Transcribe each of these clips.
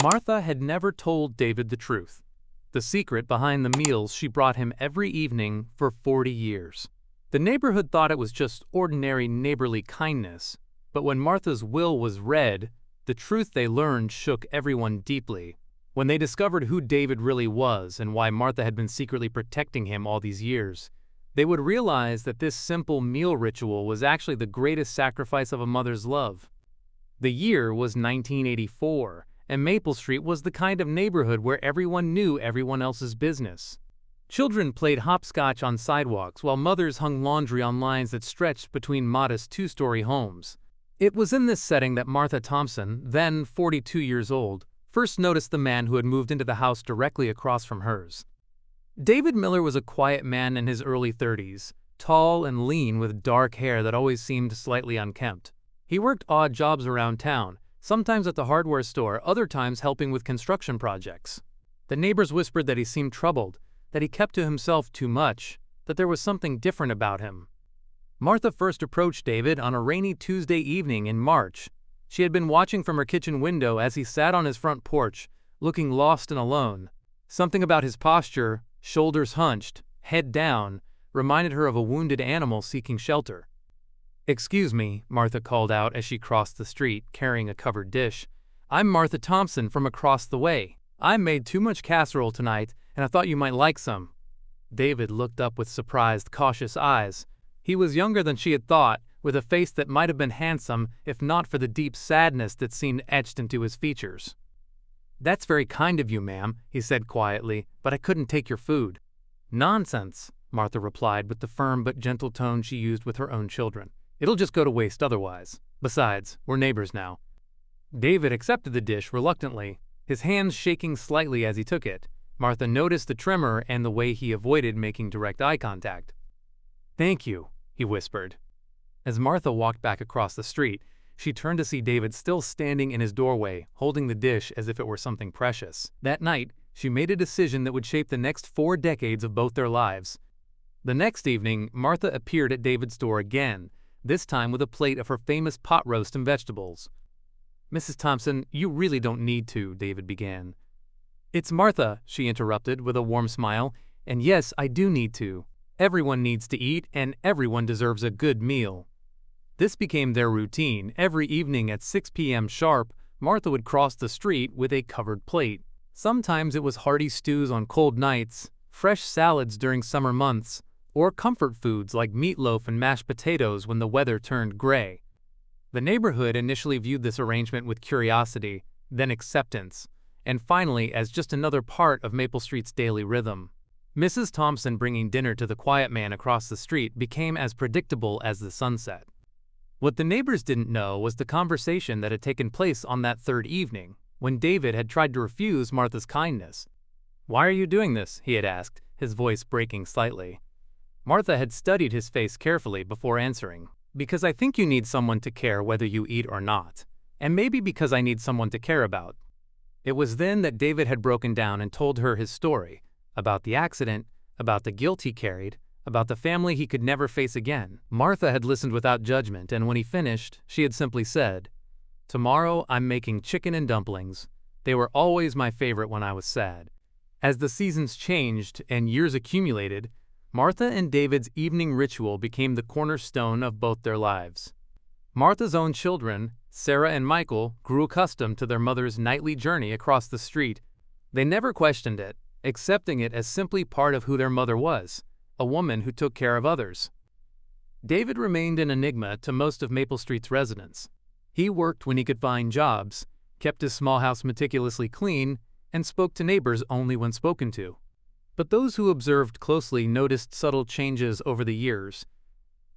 Martha had never told David the truth, the secret behind the meals she brought him every evening for 40 years. The neighborhood thought it was just ordinary neighborly kindness, but when Martha's will was read, the truth they learned shook everyone deeply. When they discovered who David really was and why Martha had been secretly protecting him all these years, they would realize that this simple meal ritual was actually the greatest sacrifice of a mother's love. The year was 1984, and Maple Street was the kind of neighborhood where everyone knew everyone else's business. Children played hopscotch on sidewalks while mothers hung laundry on lines that stretched between modest two-story homes. It was in this setting that Martha Thompson, then 42 years old, first noticed the man who had moved into the house directly across from hers. David Miller was a quiet man in his early 30s, tall and lean with dark hair that always seemed slightly unkempt. He worked odd jobs around town, sometimes at the hardware store, other times helping with construction projects. The neighbors whispered that he seemed troubled, that he kept to himself too much, that there was something different about him. Martha first approached David on a rainy Tuesday evening in March. She had been watching from her kitchen window as he sat on his front porch, looking lost and alone. Something about his posture, shoulders hunched, head down, reminded her of a wounded animal seeking shelter. "Excuse me," Martha called out as she crossed the street, carrying a covered dish. "I'm Martha Thompson from across the way. I made too much casserole tonight, and I thought you might like some." David looked up with surprised, cautious eyes. He was younger than she had thought, with a face that might have been handsome if not for the deep sadness that seemed etched into his features. "That's very kind of you, ma'am," he said quietly, "but I couldn't take your food." "Nonsense," Martha replied with the firm but gentle tone she used with her own children. "It'll just go to waste otherwise. Besides, we're neighbors now." David accepted the dish reluctantly, his hands shaking slightly as he took it. Martha noticed the tremor and the way he avoided making direct eye contact. "Thank you," he whispered. As Martha walked back across the street, she turned to see David still standing in his doorway, holding the dish as if it were something precious. That night, she made a decision that would shape the next 4 decades of both their lives. The next evening, Martha appeared at David's door again, this time with a plate of her famous pot roast and vegetables. "Mrs. Thompson, you really don't need to," David began. "It's Martha," she interrupted with a warm smile, "and yes, I do need to. Everyone needs to eat, and everyone deserves a good meal." This became their routine. Every evening at 6 p.m. sharp, Martha would cross the street with a covered plate. Sometimes it was hearty stews on cold nights, fresh salads during summer months, or comfort foods like meatloaf and mashed potatoes when the weather turned gray. The neighborhood initially viewed this arrangement with curiosity, then acceptance, and finally as just another part of Maple Street's daily rhythm. Mrs. Thompson bringing dinner to the quiet man across the street became as predictable as the sunset. What the neighbors didn't know was the conversation that had taken place on that third evening, when David had tried to refuse Martha's kindness. "Why are you doing this?" he had asked, his voice breaking slightly. Martha had studied his face carefully before answering. "Because I think you need someone to care whether you eat or not, and maybe because I need someone to care about." It was then that David had broken down and told her his story, about the accident, about the guilt he carried, about the family he could never face again. Martha had listened without judgment, and when he finished, she had simply said, "Tomorrow I'm making chicken and dumplings. They were always my favorite when I was sad." As the seasons changed and years accumulated, Martha and David's evening ritual became the cornerstone of both their lives. Martha's own children, Sarah and Michael, grew accustomed to their mother's nightly journey across the street. They never questioned it, accepting it as simply part of who their mother was, a woman who took care of others. David remained an enigma to most of Maple Street's residents. He worked when he could find jobs, kept his small house meticulously clean, and spoke to neighbors only when spoken to. But those who observed closely noticed subtle changes over the years.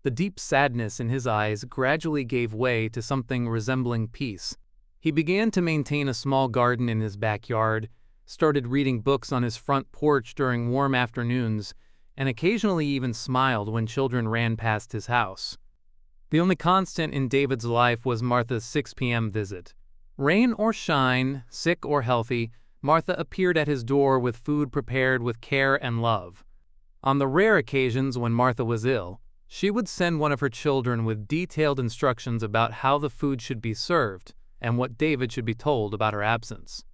The deep sadness in his eyes gradually gave way to something resembling peace. He began to maintain a small garden in his backyard, started reading books on his front porch during warm afternoons, and occasionally even smiled when children ran past his house. The only constant in David's life was Martha's 6 p.m. visit. Rain or shine, sick or healthy, Martha appeared at his door with food prepared with care and love. On the rare occasions when Martha was ill, she would send one of her children with detailed instructions about how the food should be served and what David should be told about her absence.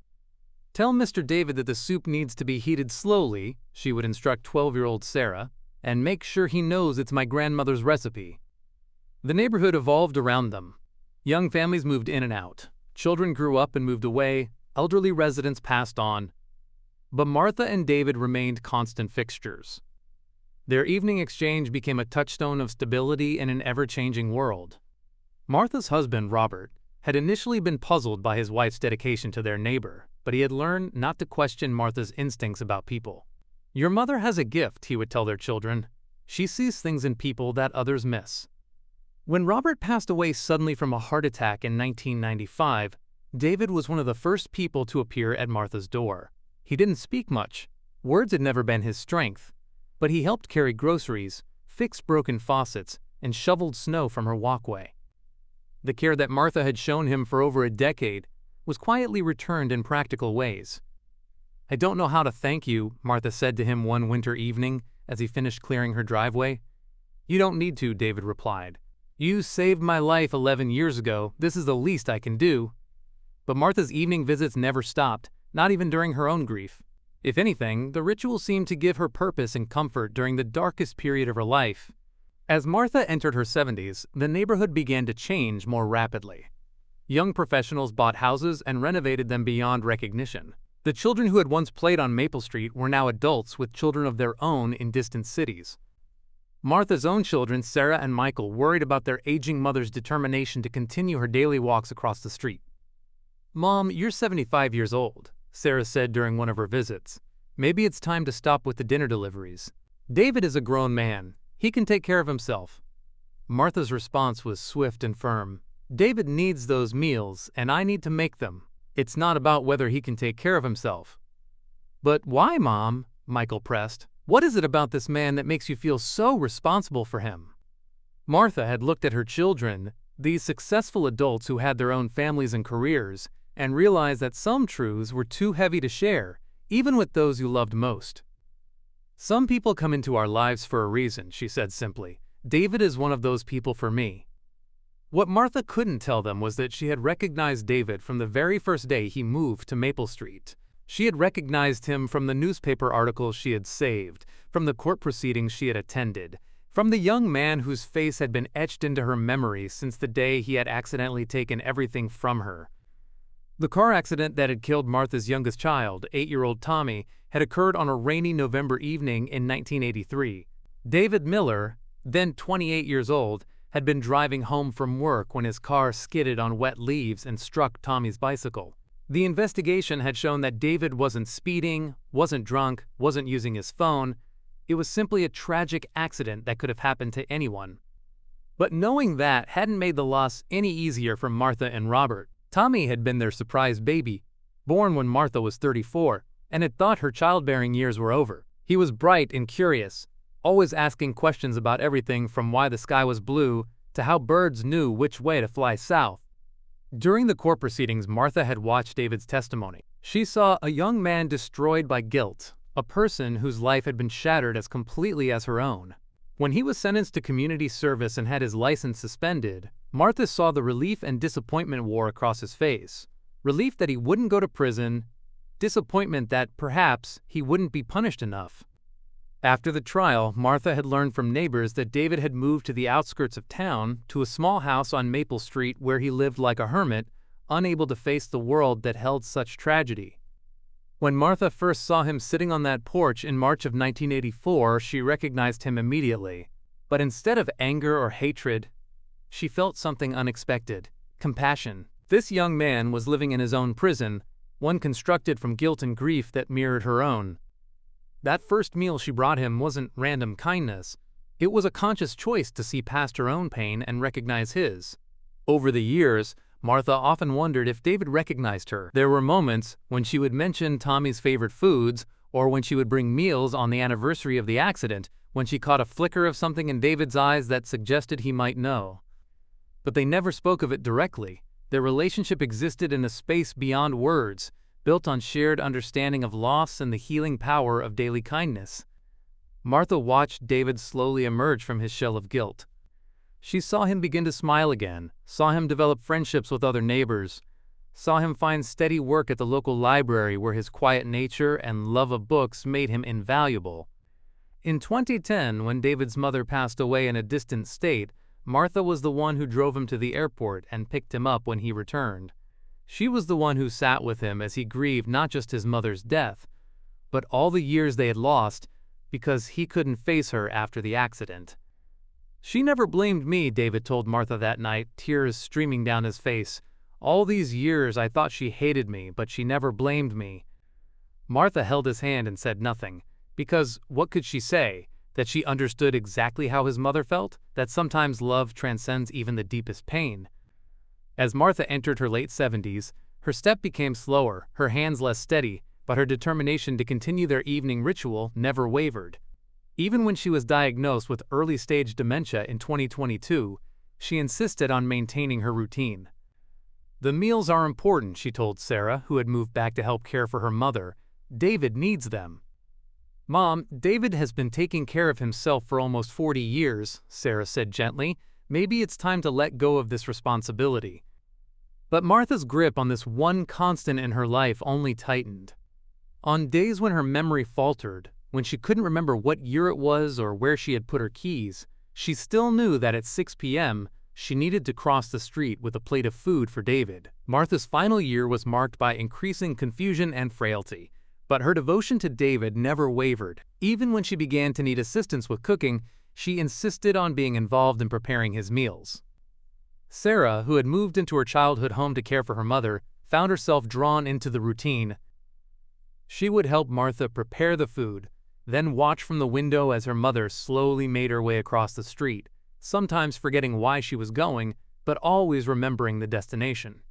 "Tell Mr. David that the soup needs to be heated slowly," she would instruct 12-year-old Sarah, "and make sure he knows it's my grandmother's recipe." The neighborhood evolved around them. Young families moved in and out. Children grew up and moved away. Elderly residents passed on. But Martha and David remained constant fixtures. Their evening exchange became a touchstone of stability in an ever-changing world. Martha's husband, Robert, had initially been puzzled by his wife's dedication to their neighbor, but he had learned not to question Martha's instincts about people. "Your mother has a gift," he would tell their children. "She sees things in people that others miss." When Robert passed away suddenly from a heart attack in 1995, David was one of the first people to appear at Martha's door. He didn't speak much. Words had never been his strength, but he helped carry groceries, fixed broken faucets, and shoveled snow from her walkway. The care that Martha had shown him for over a decade was quietly returned in practical ways. "I don't know how to thank you," Martha said to him one winter evening as he finished clearing her driveway. "You don't need to," David replied. "You saved my life 11 years ago. This is the least I can do." But Martha's evening visits never stopped, not even during her own grief. If anything, the ritual seemed to give her purpose and comfort during the darkest period of her life. As Martha entered her 70s, the neighborhood began to change more rapidly. Young professionals bought houses and renovated them beyond recognition. The children who had once played on Maple Street were now adults with children of their own in distant cities. Martha's own children, Sarah and Michael, worried about their aging mother's determination to continue her daily walks across the street. "Mom, you're 75 years old," Sarah said during one of her visits. "Maybe it's time to stop with the dinner deliveries. David is a grown man. He can take care of himself." Martha's response was swift and firm. "David needs those meals, and I need to make them. It's not about whether he can take care of himself." "But why, Mom?" Michael pressed. "What is it about this man that makes you feel so responsible for him?" Martha had looked at her children, these successful adults who had their own families and careers, and realized that some truths were too heavy to share, even with those you loved most. "Some people come into our lives for a reason," she said simply. "David is one of those people for me." What Martha couldn't tell them was that she had recognized David from the very first day he moved to Maple Street. She had recognized him from the newspaper articles she had saved, from the court proceedings she had attended, from the young man whose face had been etched into her memory since the day he had accidentally taken everything from her. The car accident that had killed Martha's youngest child, 8-year-old Tommy, had occurred on a rainy November evening in 1983. David Miller, then 28 years old, had been driving home from work when his car skidded on wet leaves and struck Tommy's bicycle. The investigation had shown that David wasn't speeding, wasn't drunk, wasn't using his phone. It was simply a tragic accident that could have happened to anyone. But knowing that hadn't made the loss any easier for Martha and Robert. Tommy had been their surprise baby, born when Martha was 34, and had thought her childbearing years were over. He was bright and curious, always asking questions about everything from why the sky was blue to how birds knew which way to fly south. During the court proceedings, Martha had watched David's testimony. She saw a young man destroyed by guilt, a person whose life had been shattered as completely as her own. When he was sentenced to community service and had his license suspended, Martha saw the relief and disappointment war across his face. Relief that he wouldn't go to prison, disappointment that perhaps he wouldn't be punished enough. After the trial, Martha had learned from neighbors that David had moved to the outskirts of town to a small house on Maple Street where he lived like a hermit, unable to face the world that held such tragedy. When Martha first saw him sitting on that porch in March of 1984, she recognized him immediately. But instead of anger or hatred, she felt something unexpected: compassion. This young man was living in his own prison, one constructed from guilt and grief that mirrored her own. That first meal she brought him wasn't random kindness. It was a conscious choice to see past her own pain and recognize his. Over the years, Martha often wondered if David recognized her. There were moments when she would mention Tommy's favorite foods, or when she would bring meals on the anniversary of the accident, when she caught a flicker of something in David's eyes that suggested he might know. But they never spoke of it directly. Their relationship existed in a space beyond words, built on shared understanding of loss and the healing power of daily kindness. Martha watched David slowly emerge from his shell of guilt. She saw him begin to smile again, saw him develop friendships with other neighbors, saw him find steady work at the local library where his quiet nature and love of books made him invaluable. In 2010, when David's mother passed away in a distant state, Martha was the one who drove him to the airport and picked him up when he returned. She was the one who sat with him as he grieved not just his mother's death, but all the years they had lost because he couldn't face her after the accident. "She never blamed me," David told Martha that night, tears streaming down his face. "All these years I thought she hated me, but she never blamed me." Martha held his hand and said nothing, because what could she say? That she understood exactly how his mother felt? That sometimes love transcends even the deepest pain? As Martha entered her late 70s, her step became slower, her hands less steady, but her determination to continue their evening ritual never wavered. Even when she was diagnosed with early-stage dementia in 2022, she insisted on maintaining her routine. "The meals are important," she told Sarah, who had moved back to help care for her mother. "David needs them." "Mom, David has been taking care of himself for almost 40 years, Sarah said gently. "Maybe it's time to let go of this responsibility." But Martha's grip on this one constant in her life only tightened. On days when her memory faltered, when she couldn't remember what year it was or where she had put her keys, she still knew that at 6 p.m., she needed to cross the street with a plate of food for David. Martha's final year was marked by increasing confusion and frailty, but her devotion to David never wavered. Even when she began to need assistance with cooking, she insisted on being involved in preparing his meals. Sarah, who had moved into her childhood home to care for her mother, found herself drawn into the routine. She would help Martha prepare the food, then watch from the window as her mother slowly made her way across the street, sometimes forgetting why she was going, but always remembering the destination.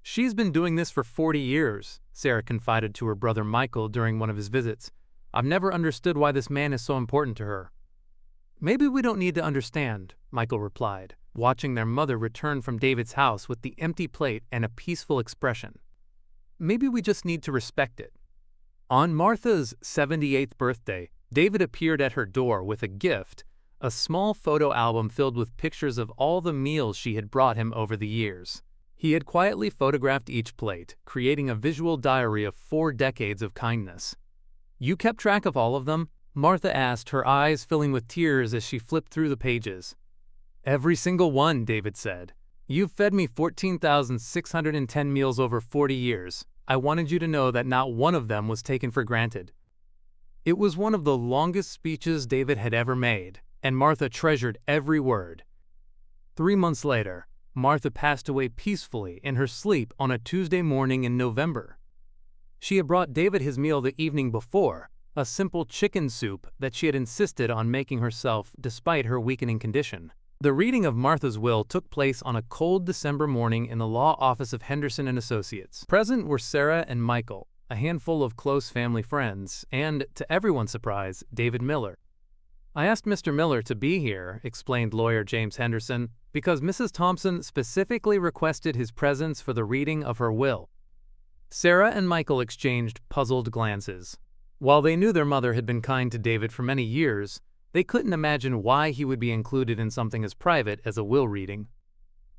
"She's been doing this for 40 years, Sarah confided to her brother Michael during one of his visits. "I've never understood why this man is so important to her." "Maybe we don't need to understand," Michael replied, watching their mother return from David's house with the empty plate and a peaceful expression. "Maybe we just need to respect it." On Martha's 78th birthday, David appeared at her door with a gift, a small photo album filled with pictures of all the meals she had brought him over the years. He had quietly photographed each plate, creating a visual diary of 4 decades of kindness. "You kept track of all of them?" Martha asked, her eyes filling with tears as she flipped through the pages. "Every single one," David said. "You've fed me 14,610 meals over 40 years. I wanted you to know that not one of them was taken for granted." It was one of the longest speeches David had ever made, and Martha treasured every word. 3 months later, Martha passed away peacefully in her sleep on a Tuesday morning in November. She had brought David his meal the evening before, a simple chicken soup that she had insisted on making herself despite her weakening condition. The reading of Martha's will took place on a cold December morning in the law office of Henderson & Associates. Present were Sarah and Michael, a handful of close family friends, and, to everyone's surprise, David Miller. "I asked Mr. Miller to be here," explained lawyer James Henderson, "because Mrs. Thompson specifically requested his presence for the reading of her will." Sarah and Michael exchanged puzzled glances. While they knew their mother had been kind to David for many years, they couldn't imagine why he would be included in something as private as a will reading.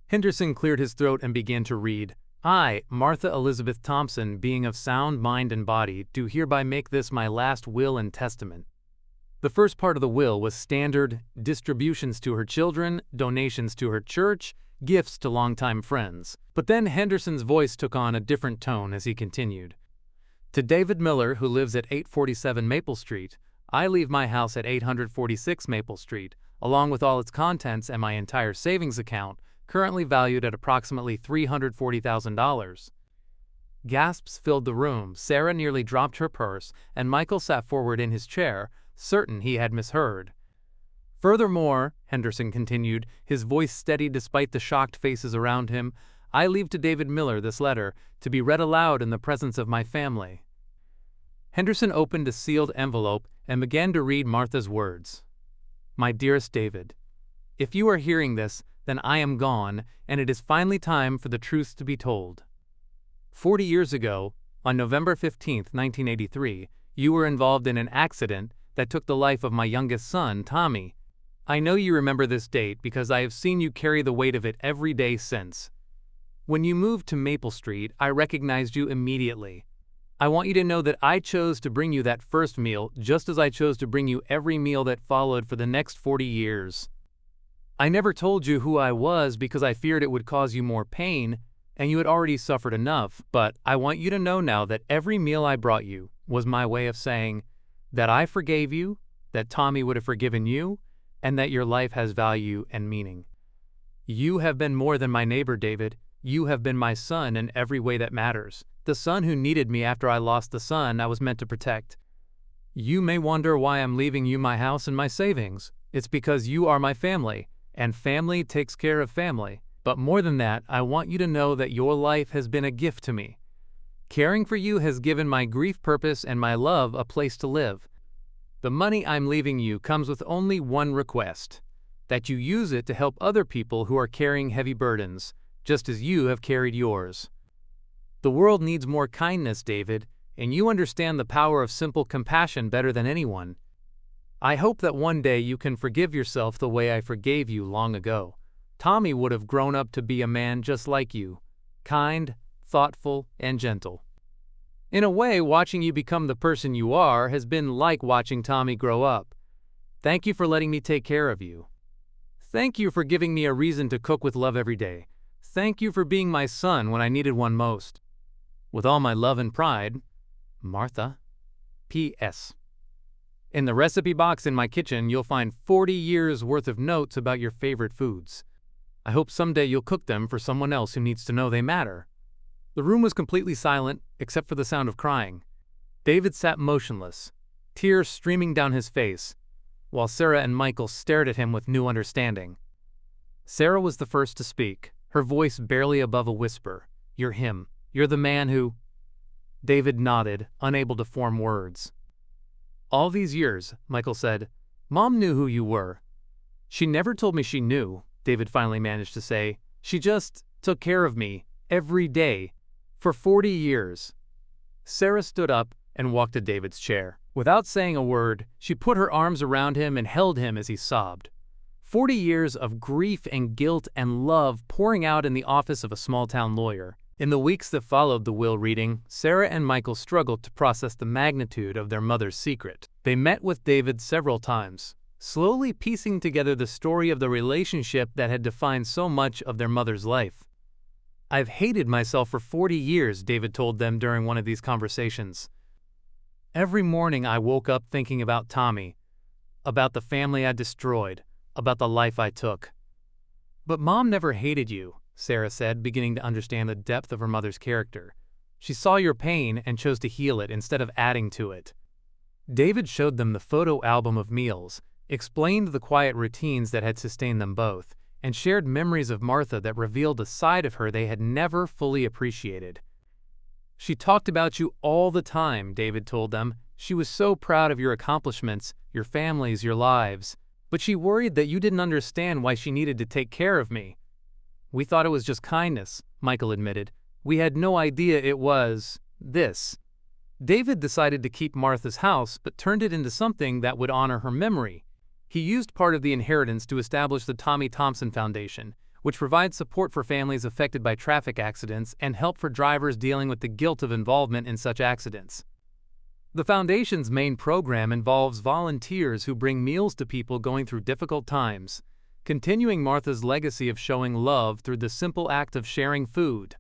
Henderson cleared his throat and began to read. "I, Martha Elizabeth Thompson, being of sound mind and body, do hereby make this my last will and testament." The first part of the will was standard: distributions to her children, donations to her church, gifts to longtime friends. But then Henderson's voice took on a different tone as he continued. "To David Miller, who lives at 847 Maple Street, I leave my house at 846 Maple Street, along with all its contents and my entire savings account, currently valued at approximately $340,000. Gasps filled the room. Sarah nearly dropped her purse, and Michael sat forward in his chair, certain he had misheard. "Furthermore," Henderson continued, his voice steady despite the shocked faces around him, "I leave to David Miller this letter, to be read aloud in the presence of my family." Henderson opened a sealed envelope and began to read Martha's words. "My dearest David, if you are hearing this, then I am gone, and it is finally time for the truth to be told. 40 years ago, on November 15, 1983, you were involved in an accident that took the life of my youngest son, Tommy. I know you remember this date because I have seen you carry the weight of it every day since. When you moved to Maple Street, I recognized you immediately. I want you to know that I chose to bring you that first meal just as I chose to bring you every meal that followed for the next 40 years. I never told you who I was because I feared it would cause you more pain, and you had already suffered enough, but I want you to know now that every meal I brought you was my way of saying that I forgave you, that Tommy would have forgiven you, and that your life has value and meaning. You have been more than my neighbor, David. You have been my son in every way that matters, the son who needed me after I lost the son I was meant to protect. You may wonder why I'm leaving you my house and my savings. It's because you are my family, and family takes care of family. But more than that, I want you to know that your life has been a gift to me. Caring for you has given my grief purpose and my love a place to live. The money I'm leaving you comes with only one request: that you use it to help other people who are carrying heavy burdens, just as you have carried yours. The world needs more kindness, David, and you understand the power of simple compassion better than anyone. I hope that one day you can forgive yourself the way I forgave you long ago. Tommy would have grown up to be a man just like you, kind, thoughtful, and gentle. In a way, watching you become the person you are has been like watching Tommy grow up. Thank you for letting me take care of you. Thank you for giving me a reason to cook with love every day. Thank you for being my son when I needed one most. With all my love and pride, Martha. P.S. In the recipe box in my kitchen, you'll find 40 years' worth of notes about your favorite foods. I hope someday you'll cook them for someone else who needs to know they matter. The room was completely silent, except for the sound of crying. David sat motionless, tears streaming down his face, while Sarah and Michael stared at him with new understanding. Sarah was the first to speak, her voice barely above a whisper. "You're him. You're the man who—" David nodded, unable to form words. "All these years," Michael said, "Mom knew who you were." "She never told me she knew," David finally managed to say. "She just took care of me, every day, for 40 years. Sarah stood up and walked to David's chair. Without saying a word, she put her arms around him and held him as he sobbed. 40 years of grief and guilt and love pouring out in the office of a small-town lawyer. In the weeks that followed the will reading, Sarah and Michael struggled to process the magnitude of their mother's secret. They met with David several times, slowly piecing together the story of the relationship that had defined so much of their mother's life. "I've hated myself for 40 years, David told them during one of these conversations. Every morning I woke up thinking about Tommy, about the family I destroyed, about the life I took." "But Mom never hated you," Sarah said, beginning to understand the depth of her mother's character. "She saw your pain and chose to heal it instead of adding to it." David showed them the photo album of meals, explained the quiet routines that had sustained them both, and shared memories of Martha that revealed a side of her they had never fully appreciated. "She talked about you all the time," David told them. "She was so proud of your accomplishments, your families, your lives. But she worried that you didn't understand why she needed to take care of me." "We thought it was just kindness," Michael admitted. "We had no idea it was this." David decided to keep Martha's house, but turned it into something that would honor her memory. He used part of the inheritance to establish the Tommy Thompson Foundation, which provides support for families affected by traffic accidents and help for drivers dealing with the guilt of involvement in such accidents. The foundation's main program involves volunteers who bring meals to people going through difficult times, continuing Martha's legacy of showing love through the simple act of sharing food.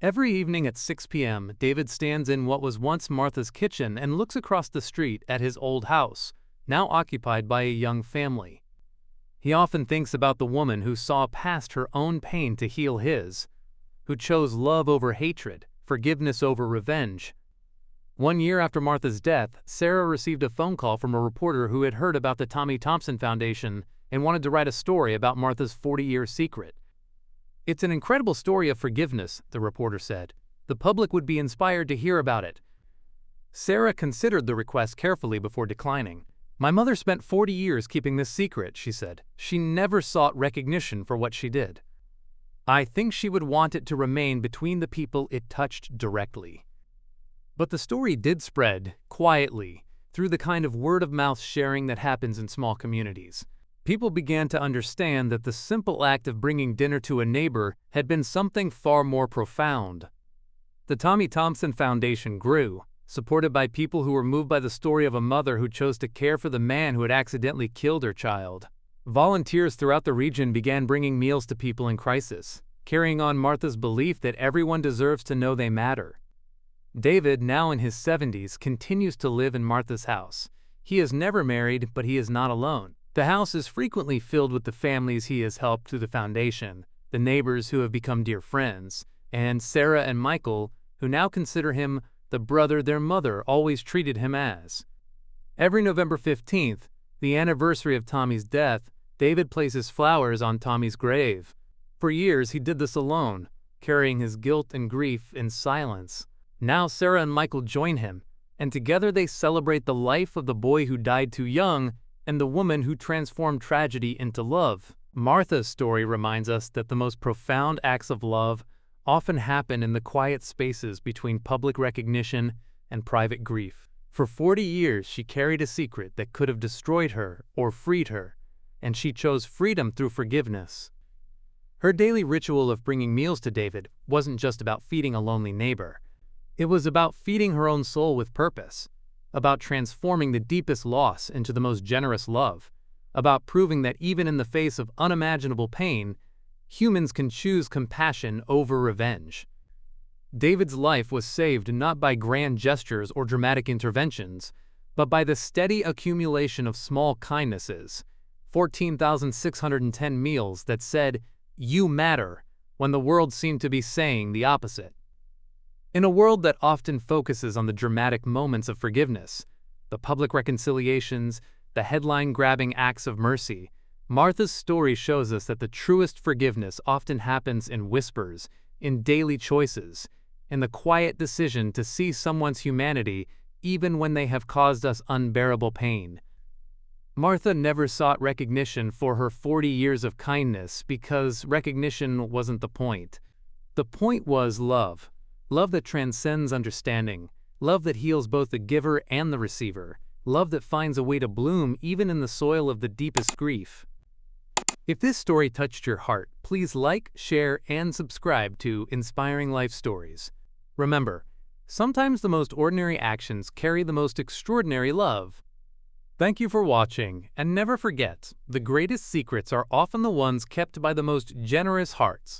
Every evening at 6 p.m., David stands in what was once Martha's kitchen and looks across the street at his old house, now occupied by a young family. He often thinks about the woman who saw past her own pain to heal his, who chose love over hatred, forgiveness over revenge. 1 year after Martha's death, Sarah received a phone call from a reporter who had heard about the Tommy Thompson Foundation and wanted to write a story about Martha's 40-year secret. "It's an incredible story of forgiveness," the reporter said. "The public would be inspired to hear about it." Sarah considered the request carefully before declining. "My mother spent 40 years keeping this secret," she said. "She never sought recognition for what she did. I think she would want it to remain between the people it touched directly." But the story did spread, quietly, through the kind of word-of-mouth sharing that happens in small communities. people began to understand that the simple act of bringing dinner to a neighbor had been something far more profound. The Tommy Thompson Foundation grew, supported by people who were moved by the story of a mother who chose to care for the man who had accidentally killed her child. Volunteers throughout the region began bringing meals to people in crisis, carrying on Martha's belief that everyone deserves to know they matter. David, now in his 70s, continues to live in Martha's house. He is never married, but he is not alone. The house is frequently filled with the families he has helped through the foundation, the neighbors who have become dear friends, and Sarah and Michael, who now consider him the brother their mother always treated him as. Every November 15th, the anniversary of Tommy's death, David places flowers on Tommy's grave. For years, he did this alone, carrying his guilt and grief in silence. Now Sarah and Michael join him, and together they celebrate the life of the boy who died too young and the woman who transformed tragedy into love. Martha's story reminds us that the most profound acts of love often happen in the quiet spaces between public recognition and private grief. For 40 years, she carried a secret that could have destroyed her or freed her, and she chose freedom through forgiveness. Her daily ritual of bringing meals to David wasn't just about feeding a lonely neighbor. It was about feeding her own soul with purpose, about transforming the deepest loss into the most generous love, about proving that even in the face of unimaginable pain, humans can choose compassion over revenge. David's life was saved not by grand gestures or dramatic interventions, but by the steady accumulation of small kindnesses, 14,610 meals that said, "You matter," when the world seemed to be saying the opposite. In a world that often focuses on the dramatic moments of forgiveness, the public reconciliations, the headline-grabbing acts of mercy, Martha's story shows us that the truest forgiveness often happens in whispers, in daily choices, in the quiet decision to see someone's humanity even when they have caused us unbearable pain. Martha never sought recognition for her 40 years of kindness because recognition wasn't the point. The point was love. Love that transcends understanding. Love that heals both the giver and the receiver. Love that finds a way to bloom even in the soil of the deepest grief. If this story touched your heart, please like, share, and subscribe to Inspiring Life Stories. Remember, sometimes the most ordinary actions carry the most extraordinary love. Thank you for watching, and never forget, the greatest secrets are often the ones kept by the most generous hearts.